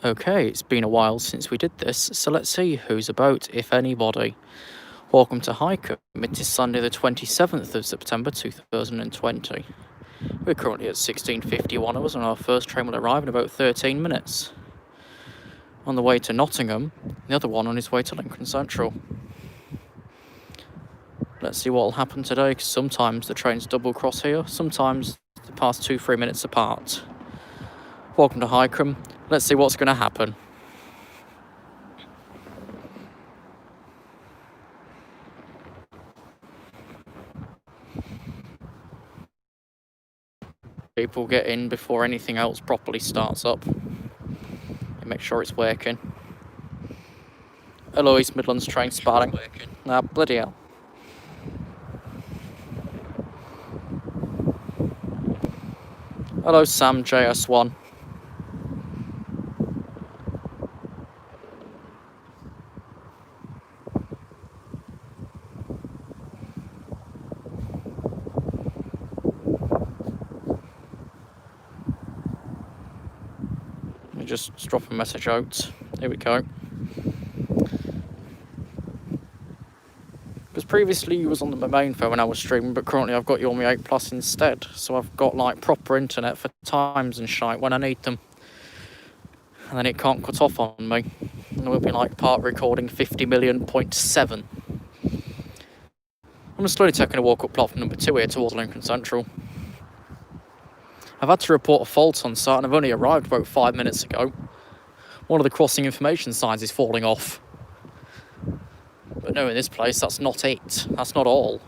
Okay, it's been a while since we did this, so let's see who's about, if anybody. Welcome to Hykeham. It is Sunday the 27th of September 2020. We're currently at 16:51 hours and our first train will arrive in about 13 minutes. On the way to Nottingham, the other one on his way to Lincoln Central. Let's see what will happen today, because sometimes the trains double cross here, sometimes they pass 2-3 minutes apart. Welcome to Hykeham. Let's see what's going to happen. People get in before anything else properly starts up. And make sure it's working. Hello, East Midlands train spotting. Ah, bloody hell. Hello, Sam JS1. Let me just drop a message out. Here we go. Because previously you was on my main phone when I was streaming, but currently I've got you on my 8 Plus instead. So I've got like proper internet for times and shite when I need them. And then it can't cut off on me. And we'll be like part recording 50,000,000.7. I'm slowly taking a walk up platform number 2 here towards Lincoln Central. I've had to report a fault on site and I've only arrived about 5 minutes ago. One of the crossing information signs is falling off. But no, in this place, that's not it. That's not all.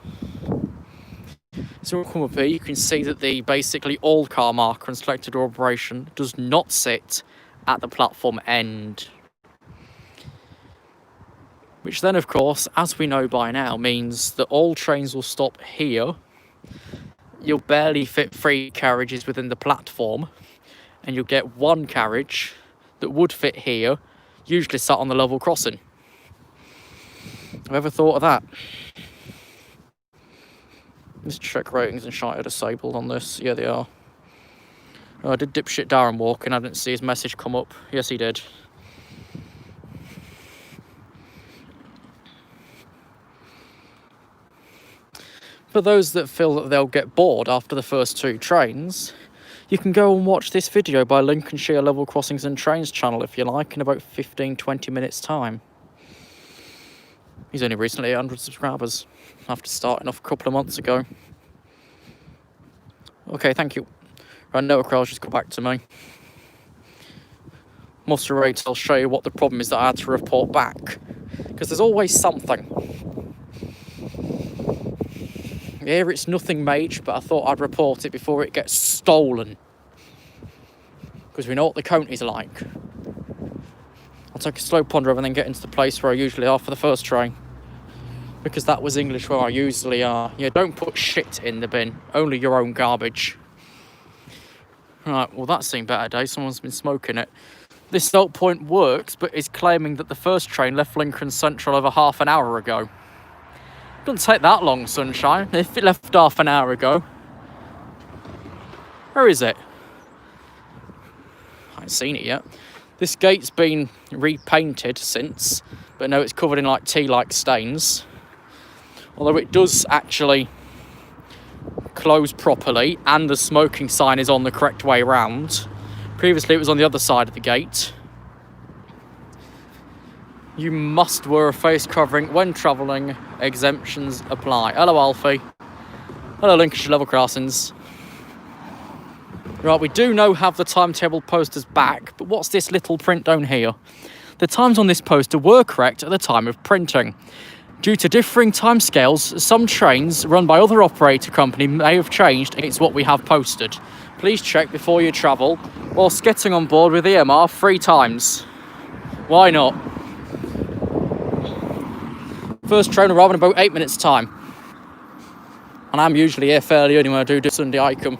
So when we come up here, you can see that the basically all car marker and selected operation does not sit at the platform end. Which then, of course, as we know by now, means that all trains will stop here. You'll barely fit 3 carriages within the platform, and you'll get 1 carriage that would fit here, usually sat on the level crossing. Have ever thought of that? Let's check ratings and shite are disabled on this. Yeah, they are. Oh, did dipshit Darren walk in? I didn't see his message come up. Yes, he did. For those that feel that they'll get bored after the first 2 trains, you can go and watch this video by Lincolnshire Level Crossings and Trains channel if you like in about 15-20 minutes time. He's only recently 800 subscribers after starting off a couple of months ago. Okay, thank you. Right, no crowds just got back to me. Muster rate, I'll show you what the problem is that I had to report back. Because there's always something. Here it's nothing major, but I thought I'd report it before it gets stolen. Because we know what the county's like. I'll take a slow ponder over and then get into the place where I usually are for the first train. Because that was English where I usually are. Yeah, don't put shit in the bin. Only your own garbage. Right, well that's seen better days. Someone's been smoking it. This stop point works, but is claiming that the first train left Lincoln Central over half an hour ago. Doesn't take that long, sunshine. If it left half an hour ago. Where is it? I haven't seen it yet. This gate's been repainted since, but no, it's covered in like tea-like stains. Although it does actually close properly, and the smoking sign is on the correct way round. Previously, it was on the other side of the gate. You must wear a face covering when travelling. Exemptions apply. Hello, Alfie. Hello, Lincolnshire Level Crossings. Right, we do now have the timetable posters back, but what's this little print down here? The times on this poster were correct at the time of printing. Due to differing timescales, some trains run by other operator company may have changed against what we have posted. Please check before you travel, whilst getting on board with EMR 3 times. Why not? First train arriving in about 8 minutes time. And I'm usually here fairly early when I do Sunday Hykeham.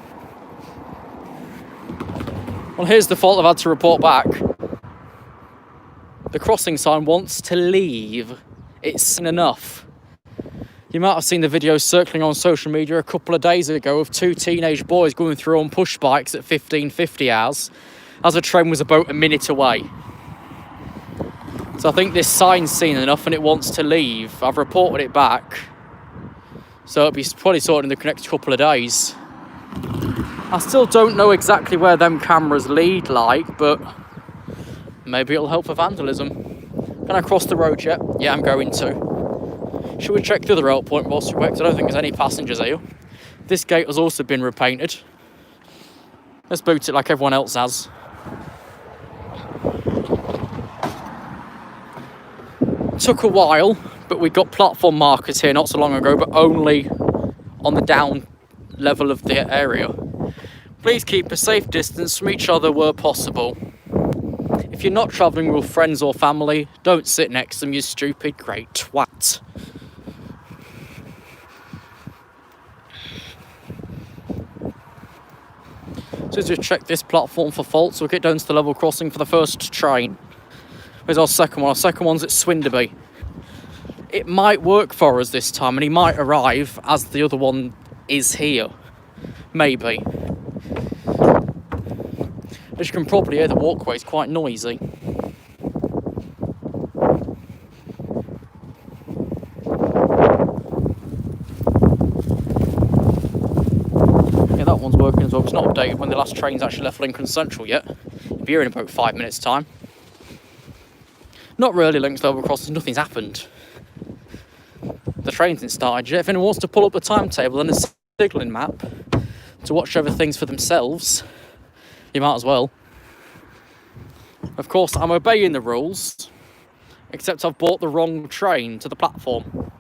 Well, here's the fault I've had to report back. The crossing sign wants to leave. It's seen enough. You might have seen the video circling on social media a couple of days ago of 2 teenage boys going through on push bikes at 15:50 hours as a train was about a minute away. So I think this sign's seen enough and it wants to leave. I've reported it back. So it'll be probably sorted in the next couple of days. I still don't know exactly where them cameras lead like, but maybe it'll help for vandalism. Can I cross the road yet? Yeah, I'm going to. Should we check the other out point whilst we wait? 'Cause I don't think there's any passengers here. This gate has also been repainted. Let's boot it like everyone else has. Took a while, but we got platform markers here not so long ago, but only on the down level of the area. Please keep a safe distance from each other where possible. If you're not travelling with friends or family, don't sit next to them, you stupid great twat. So just check this platform for faults. We'll get down to the level crossing for the first train. Where's our second one? Our second one's at Swinderby. It might work for us this time, and he might arrive as the other one is here. Maybe. As you can probably hear, the walkway is quite noisy. Yeah, that one's working as well. It's not updated when the last train's actually left Lincoln Central yet. It'll be here in about 5 minutes' time. Not really links level crossings, nothing's happened. The train hasn't started yet. If anyone wants to pull up the timetable and a signalling map to watch over things for themselves, you might as well. Of course, I'm obeying the rules, except I've bought the wrong train to the platform.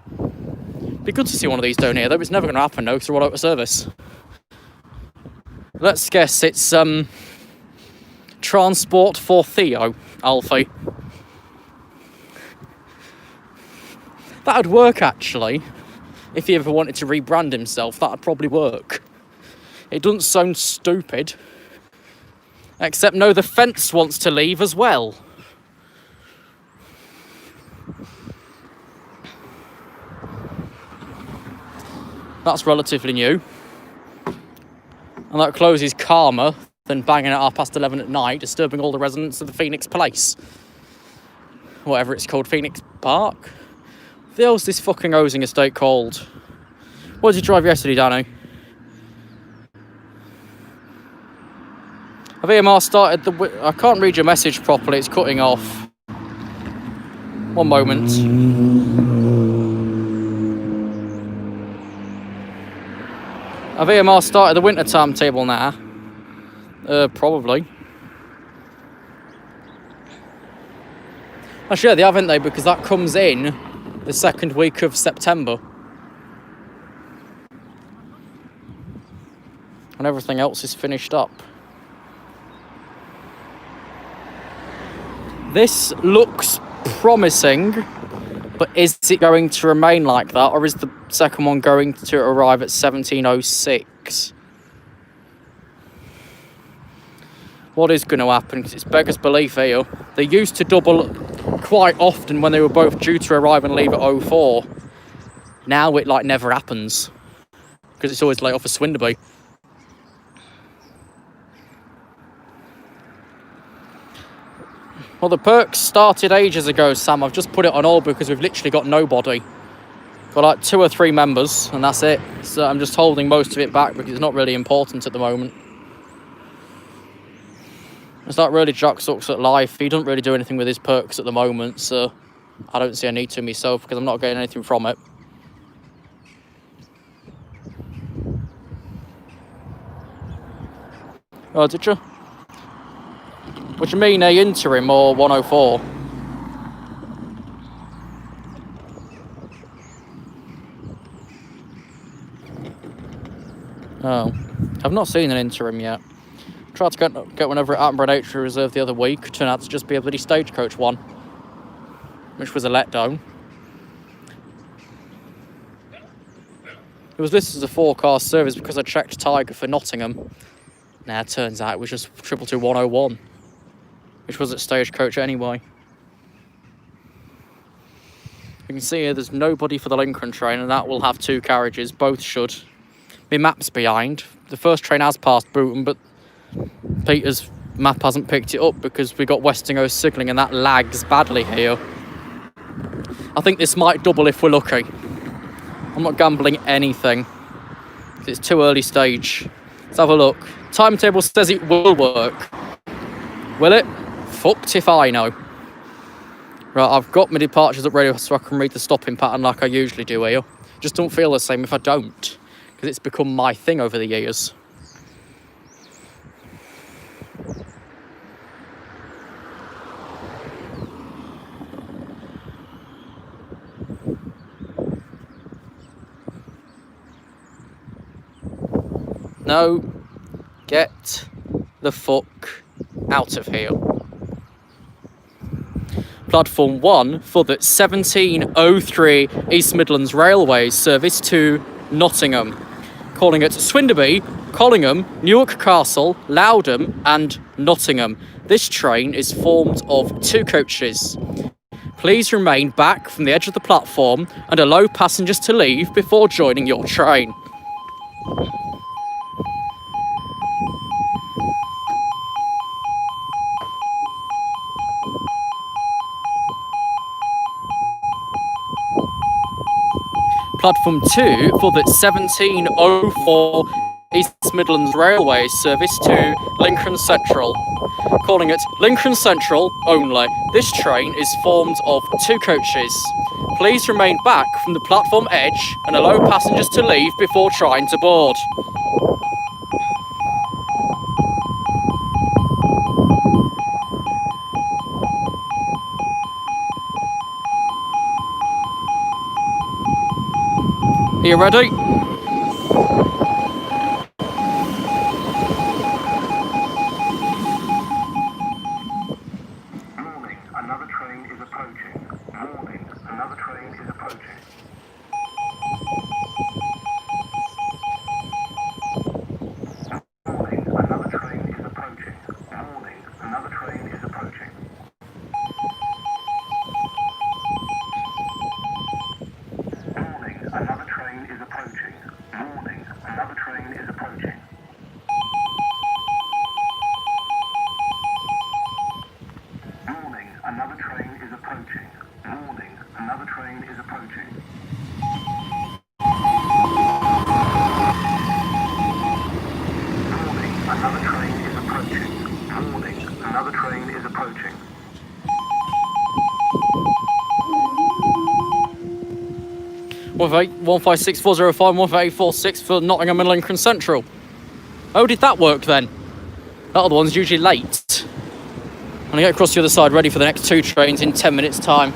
Be good to see one of these down here, though. It's never going to happen, though, because they're all out of service. Let's guess it's Transport for Theo, Alfie. That'd work, actually. If he ever wanted to rebrand himself, that'd probably work. It doesn't sound stupid. Except, no, the fence wants to leave as well. That's relatively new. And that closes calmer than banging at 11:30 at night, disturbing all the residents of the Phoenix Place. Whatever it's called, Phoenix Park? What the hell's this fucking housing estate called? What did you drive yesterday, Danny? Have EMR started the... I can't read your message properly, it's cutting off. One moment. Have EMR started the winter timetable now? Probably. Actually, yeah, they haven't they? Because that comes in the second week of September. And everything else is finished up. This looks promising, but is it going to remain like that, or is the second one going to arrive at 17:06? What is going to happen? Because it's beggars belief here. They used to double quite often when they were both due to arrive and leave at 04. Now it like never happens because it's always late off for Swinderby. Well, the perks started ages ago, Sam. I've just put it on all because we've literally got nobody. Got like 2 or 3 members and that's it. So I'm just holding most of it back because it's not really important at the moment. It's not really Jack sucks at life. He doesn't really do anything with his perks at the moment, so I don't see a need to myself because I'm not getting anything from it. Oh, did you? What do you mean, a interim or 104? Oh, I've not seen an interim yet. Tried to get one over at Attenborough Nature Reserve the other week. Turned out to just be a bloody stagecoach one, which was a letdown. It was listed as a 4-car service because I checked Tiger for Nottingham. Now it turns out it was just 222-101, which was at Stagecoach anyway. You can see here there's nobody for the Lincoln train, and that will have 2 carriages, both should. My map's behind. The first train has passed Booton, but Peter's map hasn't picked it up because we got Westinghouse signalling and that lags badly here. I think this might double if we're lucky. I'm not gambling anything. It's too early stage. Let's have a look. Timetable says it will work. Will it? Fucked if I know. Right, I've got my departures up ready so I can read the stopping pattern like I usually do here. Just don't feel the same if I don't, because it's become my thing over the years. No, get the fuck out of here. Platform 1 for the 1703 East Midlands Railways service to Nottingham, calling at Swinderby, Collingham, Newark Castle, Loudham and Nottingham. This train is formed of 2 coaches. Please remain back from the edge of the platform and allow passengers to leave before joining your train. Platform 2 for the 1704 East Midlands Railway service to Lincoln Central, calling it Lincoln Central only. This train is formed of 2 coaches. Please remain back from the platform edge and allow passengers to leave before trying to board. Are you ready? Warning, another train is approaching. Warning, another train is approaching. Warning, another train is approaching. Warning, another train is approaching. Warning, another train is approaching. Warning, another train is approaching. Warning, another train is approaching. Warning, another train is approaching. Warning, another train is approaching. Warning, another train is approaching. One 156 405 15846 for Nottingham and Lincoln Central. Oh, did that work then? That other one's usually late. I'm gonna get across the other side ready for the next 2 trains in 10 minutes time.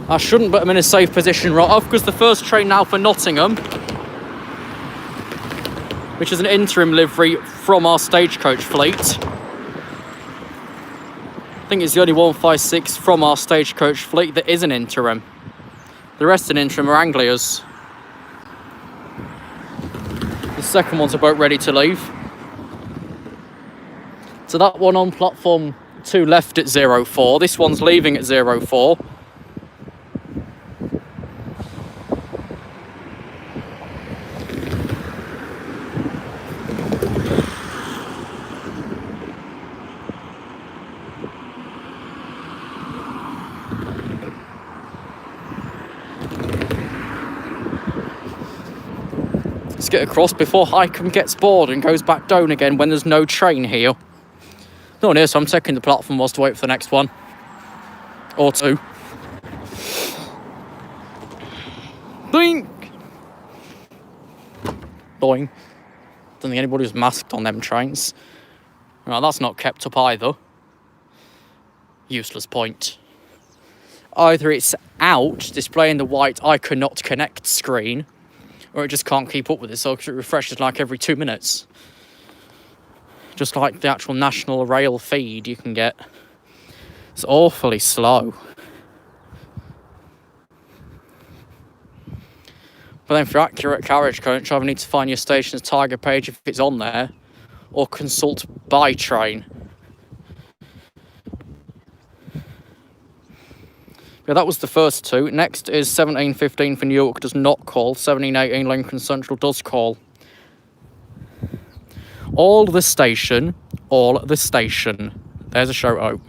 I shouldn't, but I'm in a safe position right off because the first train now for Nottingham, which is an interim livery from our stagecoach fleet. I think it's the only 156 from our stagecoach fleet that is an interim. The rest in interim are Anglias. The second one's about ready to leave. So that one on platform 2 left at 04. This one's leaving at 04. Let's get across before Hykeham gets bored and goes back down again when there's no train here. No one here, so I'm taking the platform whilst to wait for the next one. Or 2. Boing! Boing. Don't think anybody was masked on them trains. Right, that's not kept up either. Useless point. Either it's out, displaying the white I cannot connect screen, or it just can't keep up with it, so it refreshes like every 2 minutes. Just like the actual national rail feed you can get. It's awfully slow. But then for accurate carriage coach, either need to find your station's Tiger page if it's on there, or consult by train. Yeah, that was the first 2. Next is 1715 for Newark does not call. 1718 Lincoln Central does call. All the station, all the station. There's a shout out.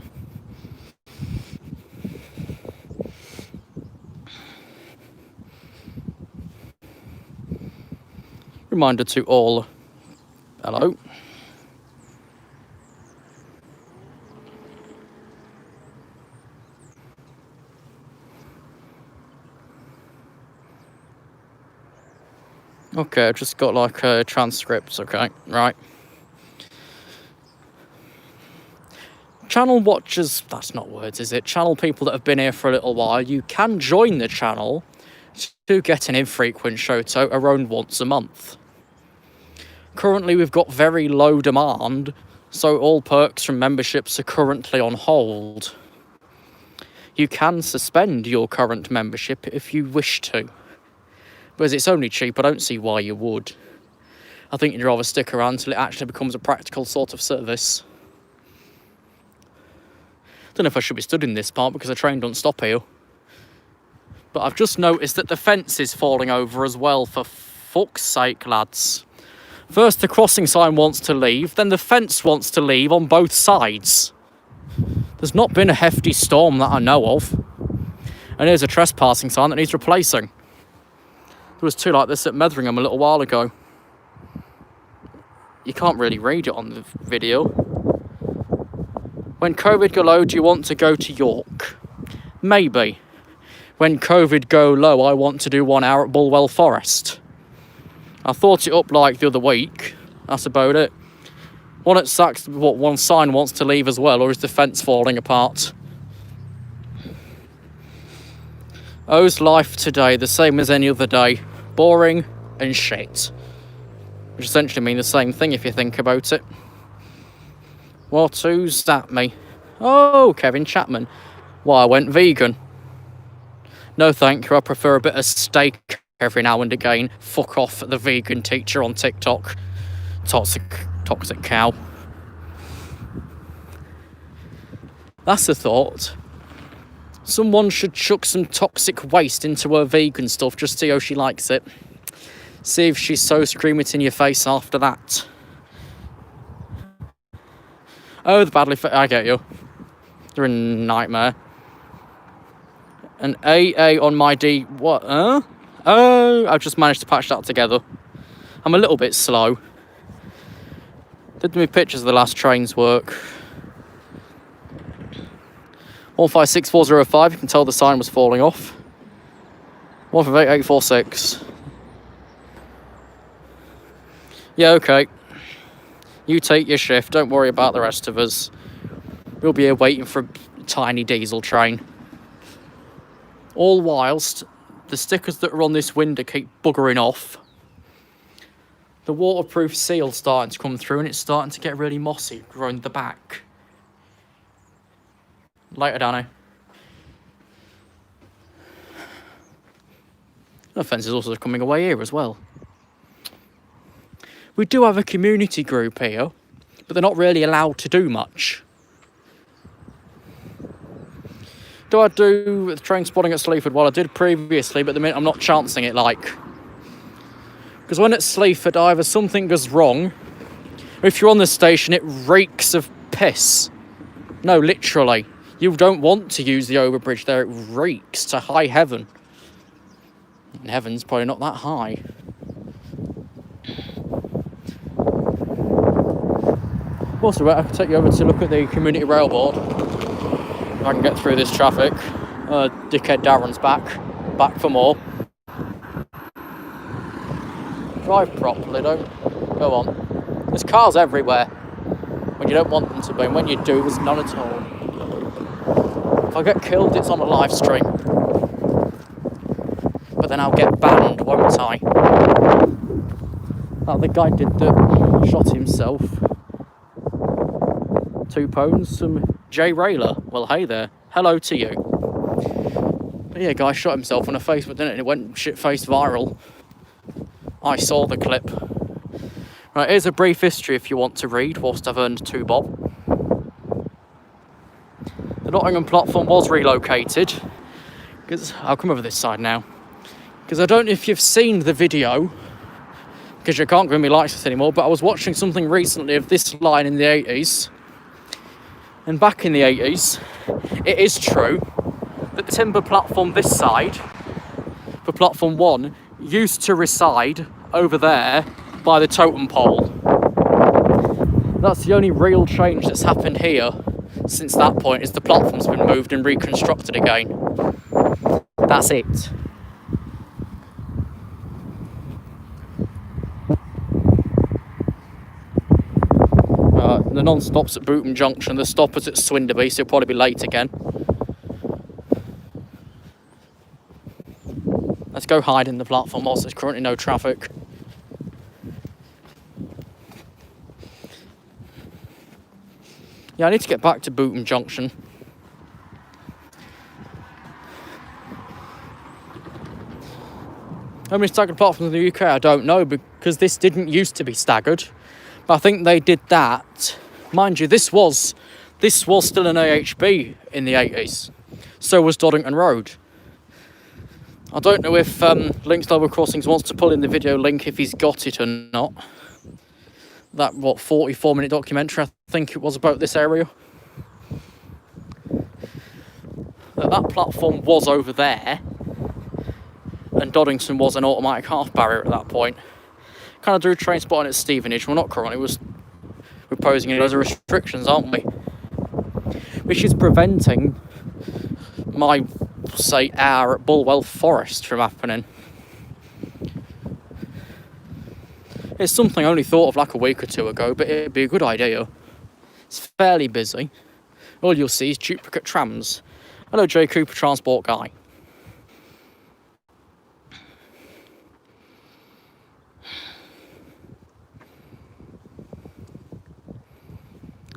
Reminder to all. Hello. Okay, I've just got like transcripts, okay, right. Channel watchers, that's not words, is it? Channel people that have been here for a little while, you can join the channel to get an infrequent shout out around once a month. Currently, we've got very low demand, so all perks from memberships are currently on hold. You can suspend your current membership if you wish to. But as it's only cheap, I don't see why you would. I think you'd rather stick around until it actually becomes a practical sort of service. Don't know if I should be studying this part because the train don't stop here. But I've just noticed that the fence is falling over as well, for fuck's sake, lads. First the crossing sign wants to leave, then the fence wants to leave on both sides. There's not been a hefty storm that I know of. And here's a trespassing sign that needs replacing. There was two like this at Metheringham a little while ago. You can't really read it on the video. When COVID go low, do you want to go to York? Maybe. When COVID go low, I want to do 1 hour at Bulwell Forest. I thought it up like the other week. That's about it. One at Saks, what, one sign wants to leave as well, or is the fence falling apart? O's life today, the same as any other day. Boring and shit. Which essentially mean the same thing if you think about it. What, who's that, me? Oh, Kevin Chapman. Well, I went vegan. No thank you, I prefer a bit of steak every now and again. Fuck off, the vegan teacher on TikTok. Toxic cow. That's a thought. Someone should chuck some toxic waste into her vegan stuff, just see how she likes it. See if she's so scream it in your face after that. Oh, the badly fit. I get you. You're a nightmare. An AA on my D. What? Oh, I've just managed to patch that together. I'm a little bit slow. Did me pictures of the last train's work. 156405, you can tell the sign was falling off. 158846. Yeah, okay. You take your shift, don't worry about the rest of us. We'll be here waiting for a tiny diesel train. All whilst the stickers that are on this window keep buggering off. The waterproof seal's starting to come through and it's starting to get really mossy around the back. Later, Danny. The fence is also coming away here as well. We do have a community group here, but they're not really allowed to do much. Do I do train spotting at Sleaford? Well, I did previously, but at the minute I'm not chancing it like. Because when at Sleaford, either something goes wrong, or if you're on the station, it reeks of piss. No, literally. You don't want to use the overbridge there, it reeks to high heaven. And heaven's probably not that high. Also, I can take you over to look at the community rail board. If I can get through this traffic. Dickhead Darren's back for more. Drive properly, don't go on. There's cars everywhere when you don't want them to be, and when you do, there's none at all. If I get killed, it's on a live stream. But then I'll get banned, won't I? Like the guy did that shot himself. £2, some J Railer. Well, hey there. Hello to you. But yeah, guy shot himself on a Facebook, didn't it? And it went shit-faced viral. I saw the clip. Right, here's a brief history if you want to read, whilst I've earned 2 bob. The Nottingham platform was relocated. Because I'll come over this side now. Because I don't know if you've seen the video. because you can't give me license anymore, but I was watching something recently of this line in the 80s. And back in the 80s, it is true that the timber platform this side, for platform 1, used to reside over there by the totem pole. That's the only real change that's happened here since that point, is the platform's been moved and reconstructed again. That's it. The non-stop's at Bootham Junction, the stopper's at Swinderby, so you'll probably be late again. Let's go hide in the platform whilst there's currently no traffic. Yeah, I need to get back to Bootham Junction. How many staggered platforms in the UK? I don't know, because this didn't used to be staggered. But I think they did that. Mind you, this was still an AHB in the 80s. So was Doddington Road. I don't know if Links Level Crossings wants to pull in the video link if he's got it or not. That, 44-minute documentary, I think it was, about this area. That platform was over there. And Doddington was an automatic half barrier at that point. Kind of do train spotting at Stevenage. Well, not currently, we're proposing it as a restrictions, aren't we? Which is preventing my, say, hour at Bulwell Forest from happening. It's something I only thought of like a week or two ago, but it'd be a good idea. It's fairly busy. All you'll see is duplicate trams. Hello, J. Cooper, transport guy.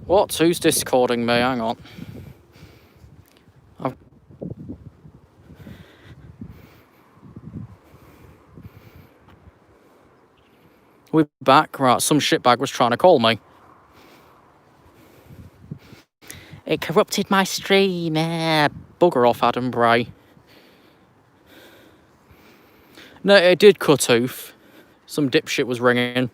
What? Who's discording me? Hang on. We're back. Right, some shitbag was trying to call me. It corrupted my stream. Bugger off, Adam Bray. No, it did cut off. Some dipshit was ringing.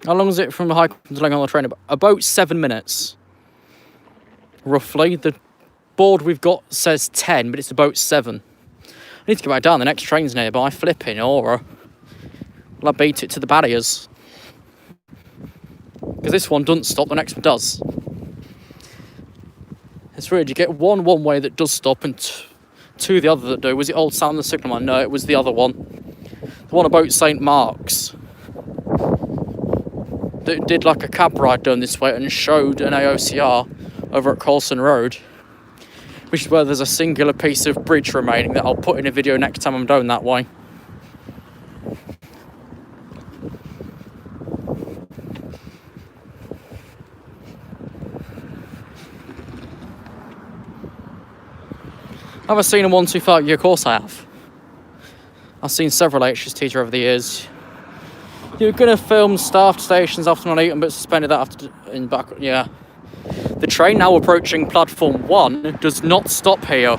How long is it from Hykeham to Lincoln on the train? About 7 minutes. Roughly. The board we've got says 10, but it's about 7. I need to get back down. The next train's nearby. Flipping aura. Well, I beat it to the barriers. Because this one doesn't stop, the next one does. It's weird. You get one way that does stop and two the other that do. Was it Old Sam the Signalman? No, it was the other one. The one about St Mark's. That did like a cab ride down this way and showed an AOCR over at Colson Road, which is where there's a singular piece of bridge remaining that I'll put in a video next time I'm down that way. Have I seen a 125? Yeah, of course I have. I've seen several HSTs over the years. You're going to film staffed stations after not eaten, but suspended that after in back. Yeah. The train now approaching platform 1 does not stop here.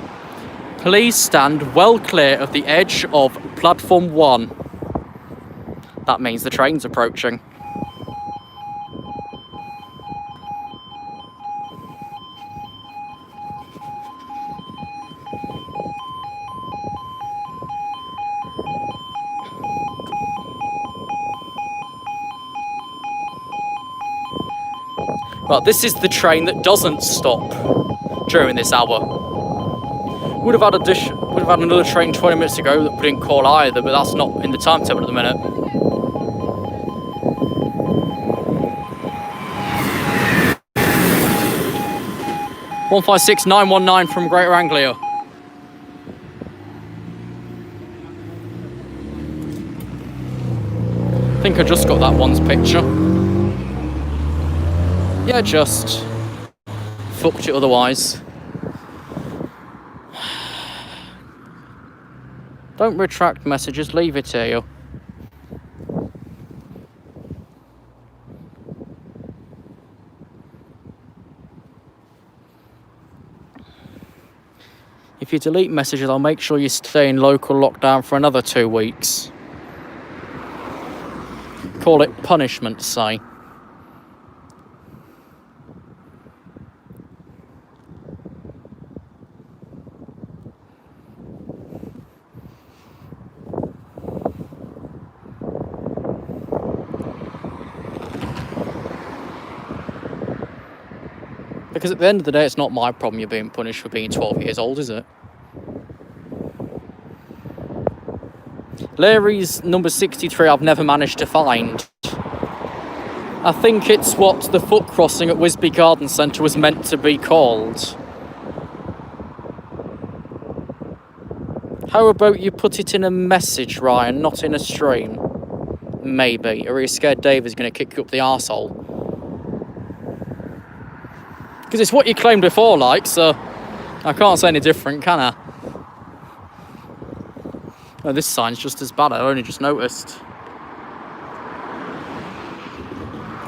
Please stand well clear of the edge of platform 1. That means the train's approaching. Well, this is the train that doesn't stop during this hour. Would have had another train 20 minutes ago that we didn't call either, but that's not in the timetable at the minute. (156,919) from Greater Anglia. I think I just got that one's picture. Yeah, just fucked it otherwise. Don't retract messages, leave it here. If you delete messages, I'll make sure you stay in local lockdown for another 2 weeks. call it punishment, say. Because at the end of the day, it's not my problem you're being punished for being 12 years old, is it? Larry's number 63 I've never managed to find. I think it's what the foot crossing at Wisby Garden Centre was meant to be called. How about you put it in a message, Ryan, not in a stream? Maybe. Or are you scared Dave is going to kick you up the arsehole? Because it's what you claimed before, like, so I can't say any different, can I? Oh, this sign's just as bad, I only just noticed.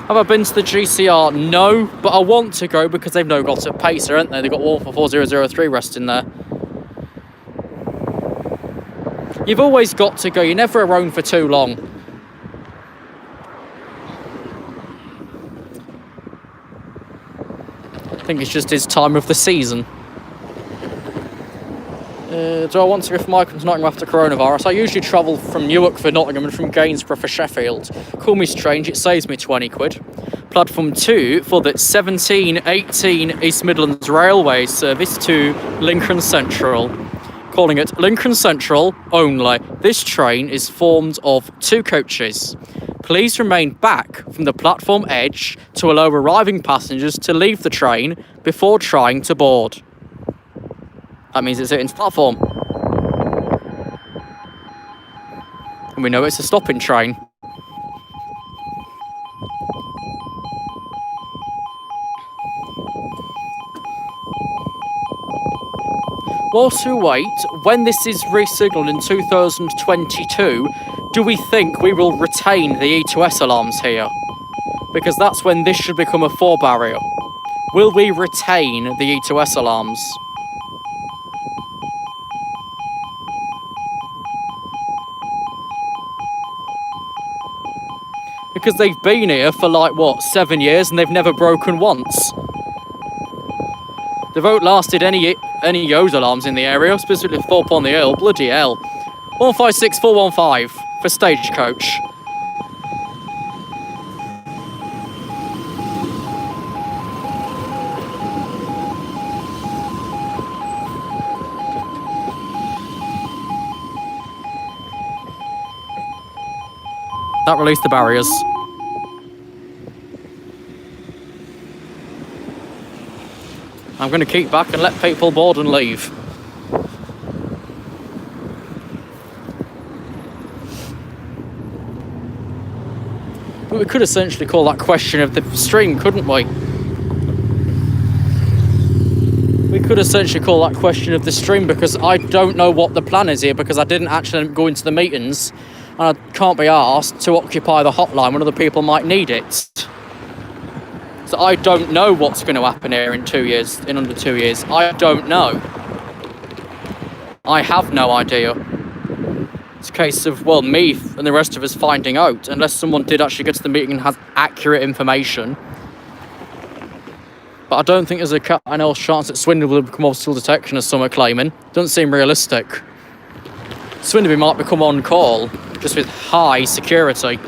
Have I been to the GCR? No, but I want to go because they've now got a pacer, haven't they? They've got one for 4003 resting there. You've always got to go, you're never around for too long. I think it's just his time of the season. Do I want to go from Hykeham to Nottingham after coronavirus? I usually travel from Newark for Nottingham and from Gainsborough for Sheffield. Call me strange, it saves me 20 quid. Platform 2 for the 1718 East Midlands Railway service to Lincoln Central. Calling it Lincoln Central only. This train is formed of 2 coaches. Please remain back from the platform edge to allow arriving passengers to leave the train before trying to board. That means it's hitting the platform. And we know it's a stopping train. Whilst we wait, when this is re-signalled in 2022, do we think we will retain the E2S alarms here? Because that's when this should become a 4 barrier. Will we retain the E2S alarms? Because they've been here for like, what, 7 years and they've never broken once. They've outlasted any Yo's alarms in the area, specifically Thorpe on the Earl. Bloody hell. 156415 for Stagecoach. That released the barriers. I'm going to keep back and let people board and leave. But we could essentially call that question of the stream, couldn't we? We could essentially call that question of the stream because I don't know what the plan is here because I didn't actually go into the meetings and I can't be asked to occupy the hotline when other people might need it. So I don't know what's going to happen here in 2 years, in under 2 years. I don't know. I have no idea. It's a case of, well, me and the rest of us finding out, unless someone did actually get to the meeting and has accurate information. But I don't think there's a cat and else chance that Swindon will become obstacle detection, as some are claiming. Doesn't seem realistic. Swindon might become on call, just with high security.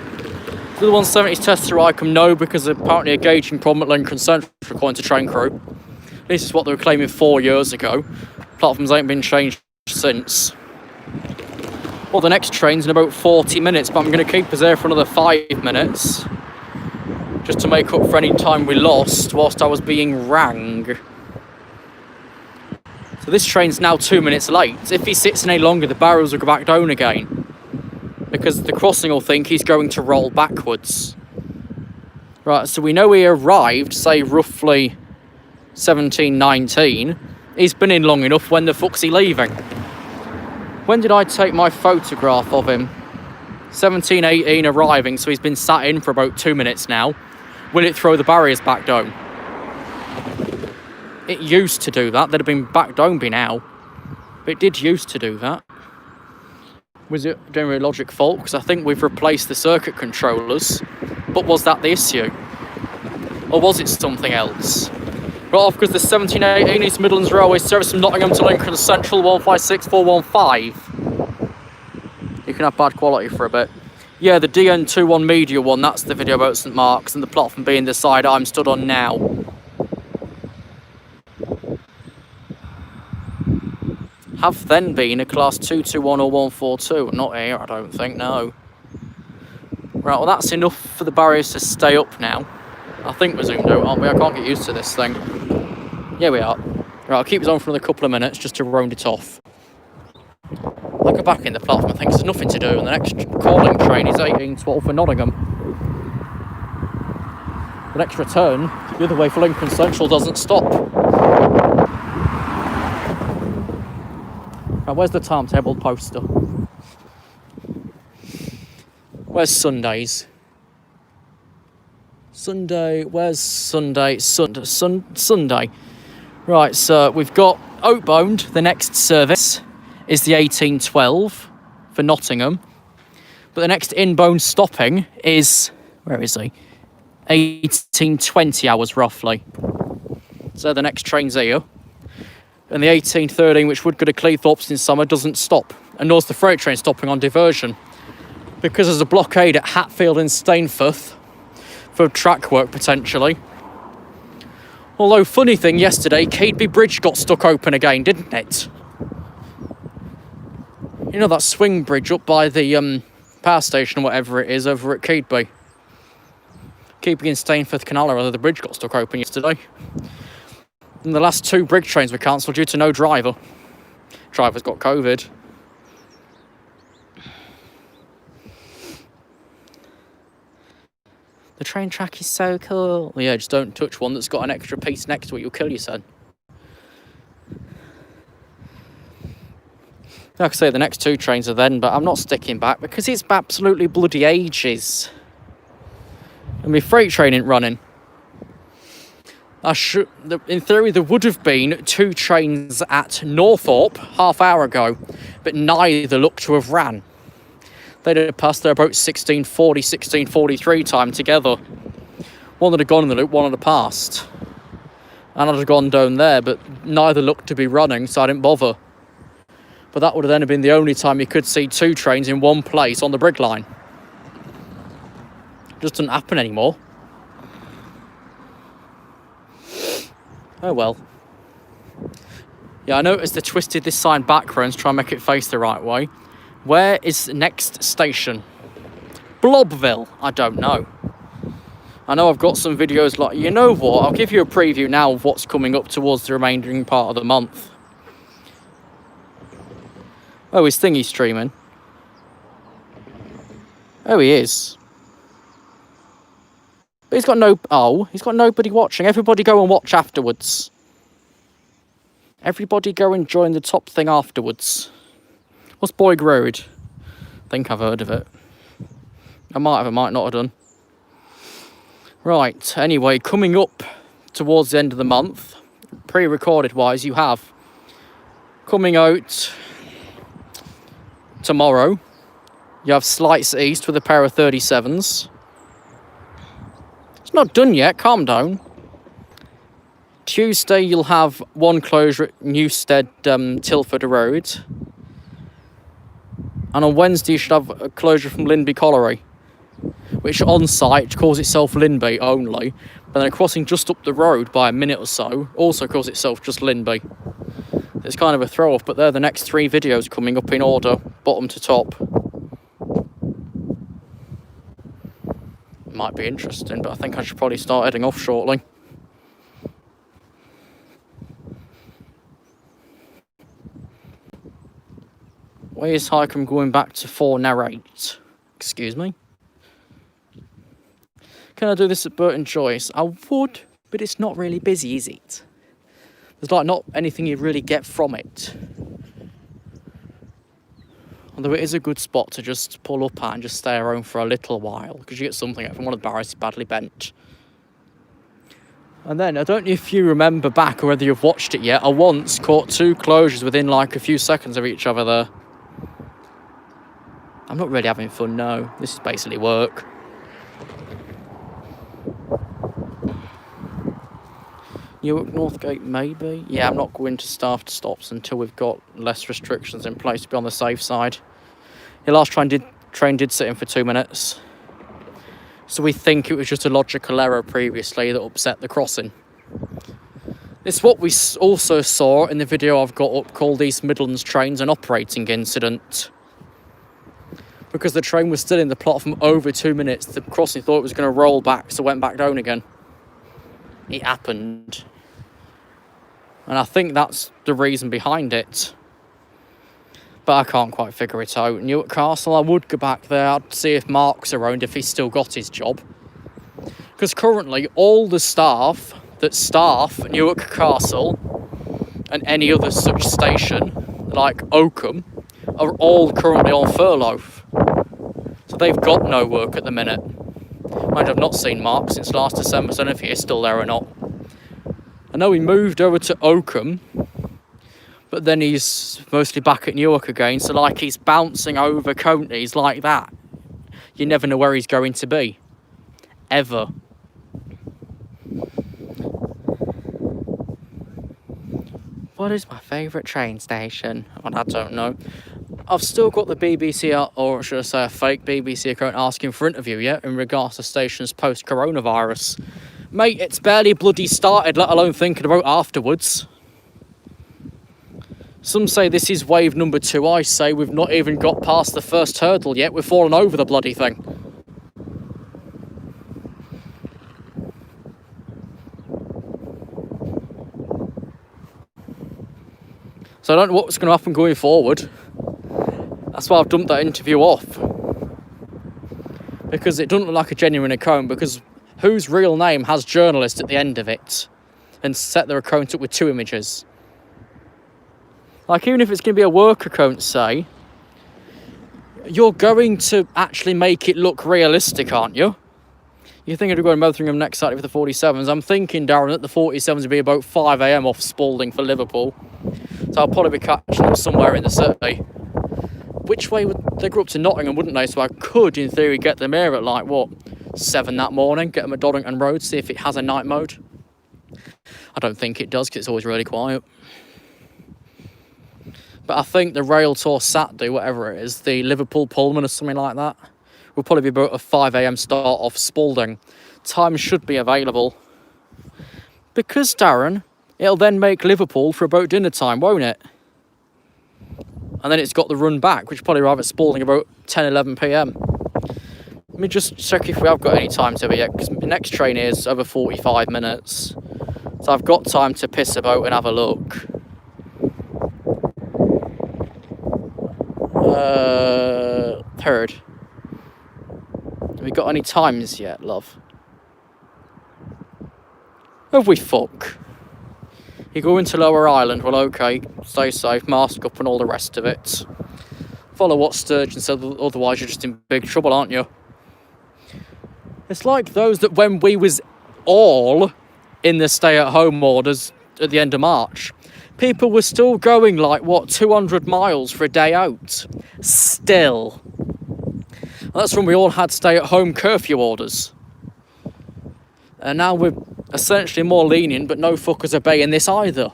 The 170s test through Hykeham, no, because apparently a gauging problem at Lincoln Central, according to train crew. This is what they were claiming 4 years ago. Platforms ain't been changed since. Well, the next train's in about 40 minutes, but I'm going to keep us there for another 5 minutes. Just to make up for any time we lost whilst I was being rang. So this train's now 2 minutes late. If he sits any longer, the barriers will go back down again. Because the crossing will think he's going to roll backwards. Right, so we know he arrived, say, roughly 17:19. He's been in long enough. When the fuck's he leaving? When did I take my photograph of him? 17:18 arriving, so he's been sat in for about 2 minutes now. Will it throw the barriers back down? It used to do that. They'd have been back down by now. But it did used to do that. Was it generally a logic fault? Because I think we've replaced the circuit controllers. But was that the issue? Or was it something else? Right off because the 1718 East Midlands Railway service from Nottingham to Lincoln Central 156415. You can have bad quality for a bit. Yeah, the DN21 media one, that's the video about St Mark's and the platform being the side I'm stood on now. Have then been a class 221 or 142? Not here, I don't think, no. Right, well that's enough for the barriers to stay up now. I think we're zoomed out, aren't we? I can't get used to this thing. Yeah, we are. Right, I'll keep it on for another couple of minutes just to round it off. I'll go back in the platform, I think there's nothing to do, and the next calling train is 1812 for Nottingham. The next return, the other way for Lincoln Central, doesn't stop. Right, where's the timetable poster? Where's Sundays? Sunday, where's Sunday? Sunday. Right, so we've got outbound, the next service is the 1812 for Nottingham. But the next inbound stopping is, where is he? 1820 hours roughly. So the next train's here. And the 1813, which would go to Cleethorpes in summer, doesn't stop. And nor's the freight train stopping on diversion. Because there's a blockade at Hatfield and Stainforth for track work potentially. Although, funny thing, yesterday, Cadeby Bridge got stuck open again, didn't it? You know that swing bridge up by the power station or whatever it is over at Cadeby? Cadeby and Stainforth Canal, or rather, the bridge got stuck open yesterday. And the last 2 bridge trains were cancelled due to no driver. Driver's got COVID. The train track is so cool. Yeah, just don't touch one that's got an extra piece next to it, you'll kill your son. Like I say, the next 2 trains are then, but I'm not sticking back because it's absolutely bloody ages. And my freight train ain't running. In theory, there would have been 2 trains at Northorpe half-hour ago, but neither looked to have ran. They'd have passed there about 16:40, 16:43 time together. One would have gone in the loop, one would have passed. And I'd have gone down there, but neither looked to be running, so I didn't bother. But that would have then been the only time you could see 2 trains in one place on the Brig line. It just doesn't happen anymore. Oh well. Yeah, I noticed they twisted this sign backwards to try and make it face the right way. Where is the next station? Blobville? I don't know. I know I've got some videos like... You know what? I'll give you a preview now of what's coming up towards the remaining part of the month. Oh, is Thingy streaming? Oh, he is. But he's got no... Oh, he's got nobody watching. Everybody go and watch afterwards. Everybody go and join the top thing afterwards. What's Boyd Road? I think I've heard of it. I might have, I might not have done. Right, anyway, coming up towards the end of the month, pre-recorded wise, you have coming out tomorrow, you have Slights East with a pair of 37s. It's not done yet, calm down. Tuesday, you'll have one closure at Newstead, Tilford Road. And on Wednesday, you should have a closure from Linby Colliery, which on site calls itself Linby only, but then a crossing just up the road by a minute or so also calls itself just Linby. It's kind of a throw off, but they're the next 3 videos coming up in order, bottom to top. Might be interesting, but I think I should probably start heading off shortly. Why is Hykeham going back to 4 narrate? Excuse me? Can I do this at Burton Joyce? I would, but it's not really busy, is it? There's like not anything you really get from it. Although it is a good spot to just pull up at and just stay around for a little while, because you get something out from one of the barriers is badly bent. And then, I don't know if you remember back or whether you've watched it yet, I once caught 2 closures within like a few seconds of each other there. I'm not really having fun, no. This is basically work. Newark Northgate, maybe? Yeah, I'm not going to staffed stops until we've got less restrictions in place to be on the safe side. The last train did sit in for 2 minutes. So we think it was just a logical error previously that upset the crossing. It's what we also saw in the video I've got up called East Midlands Trains and Operating Incident. Because the train was still in the platform over 2 minutes, the crossing thought it was going to roll back, so went back down again. It happened. And I think that's the reason behind it. But I can't quite figure it out. Newark Castle, I would go back there. I'd see if Mark's around, if he's still got his job. Because currently, all the staff that staff Newark Castle and any other such station, like Oakham, are all currently on furlough. So they've got no work at the minute. Mind I've not seen Mark since last December, so I don't know if he is still there or not. I know he moved over to Oakham, but then he's mostly back at Newark again, so like he's bouncing over counties like that. You never know where he's going to be. Ever. What is my favourite train station? Well, I don't know. I've still got the BBC, or should I say a fake BBC account asking for interview yet in regards to stations post-coronavirus. Mate, it's barely bloody started, let alone thinking about afterwards. Some say this is wave number 2. I say we've not even got past the first hurdle yet. We've fallen over the bloody thing. So I don't know what's going to happen going forward. That's why I've dumped that interview off. Because it doesn't look like a genuine account, because whose real name has journalist at the end of it and set their account up with 2 images? Like, even if it's going to be a work account, say, you're going to actually make it look realistic, aren't you? You're thinking of going to Motheringham next Saturday for the 47s. I'm thinking, Darren, that the 47s will be about 5 AM off Spalding for Liverpool. So I'll probably be catching them somewhere in the city. Which way would they go up to Nottingham, wouldn't they? So I could, in theory, get them here at like, what, 7 that morning, get them at Doddington Road, see if it has a night mode. I don't think it does, because it's always really quiet. But I think the Rail Tour Saturday, whatever it is, the Liverpool Pullman or something like that, will probably be about a 5 AM start off Spalding. Time should be available. Because, Darren, it'll then make Liverpool for about dinner time, won't it? And then it's got the run back, which probably arrive at Spalding about 10, 11 PM. Let me just check if we have got any times over yet, because the next train is over 45 minutes. So I've got time to piss about and have a look. Third. Have we got any times yet, love? Have we fuck? You go into Lower Island, well okay, stay safe, mask up and all the rest of it. Follow what Sturgeon said, otherwise you're just in big trouble, aren't you? It's like those that when we was all in the stay-at-home orders at the end of March, people were still going like, what, 200 miles for a day out? Still. And that's when we all had stay-at-home curfew orders. And now we're essentially more lenient, but no fuckers obeying this either.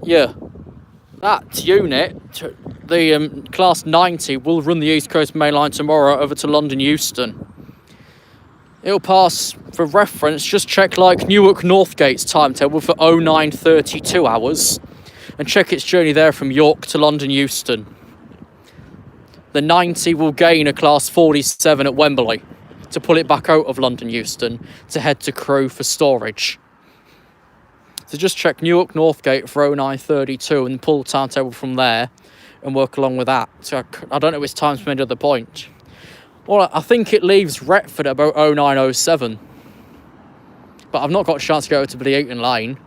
Yeah. That unit, the Class 90, will run the East Coast Main Line tomorrow over to London Euston. It'll pass, for reference, just check like Newark Northgate's timetable for 09:32 hours and check its journey there from York to London Euston. The 90 will gain a Class 47 at Wembley to pull it back out of London Euston to head to Crewe for storage. So just check Newark Northgate for 09:32 and pull the timetable from there and work along with that. So I don't know which time's made at the point. Well, I think it leaves Retford at about 09:07. But I've not got a chance to go to Bleaton Lane.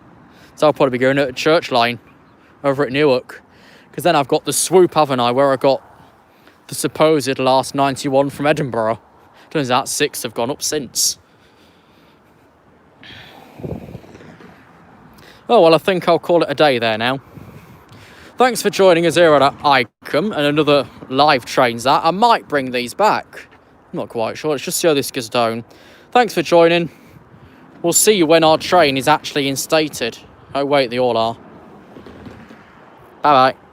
So I'll probably be going at Church Lane over at Newark. Because then I've got the swoop, haven't I, where I got the supposed last 91 from Edinburgh. Turns out 6 have gone up since. Oh, well, I think I'll call it a day there now. Thanks for joining us here at Hykeham and another live trains that. I might bring these back. I'm not quite sure. Let's just see how this goes down. Thanks for joining. We'll see you when our train is actually instated. Oh wait, they all are. Bye bye.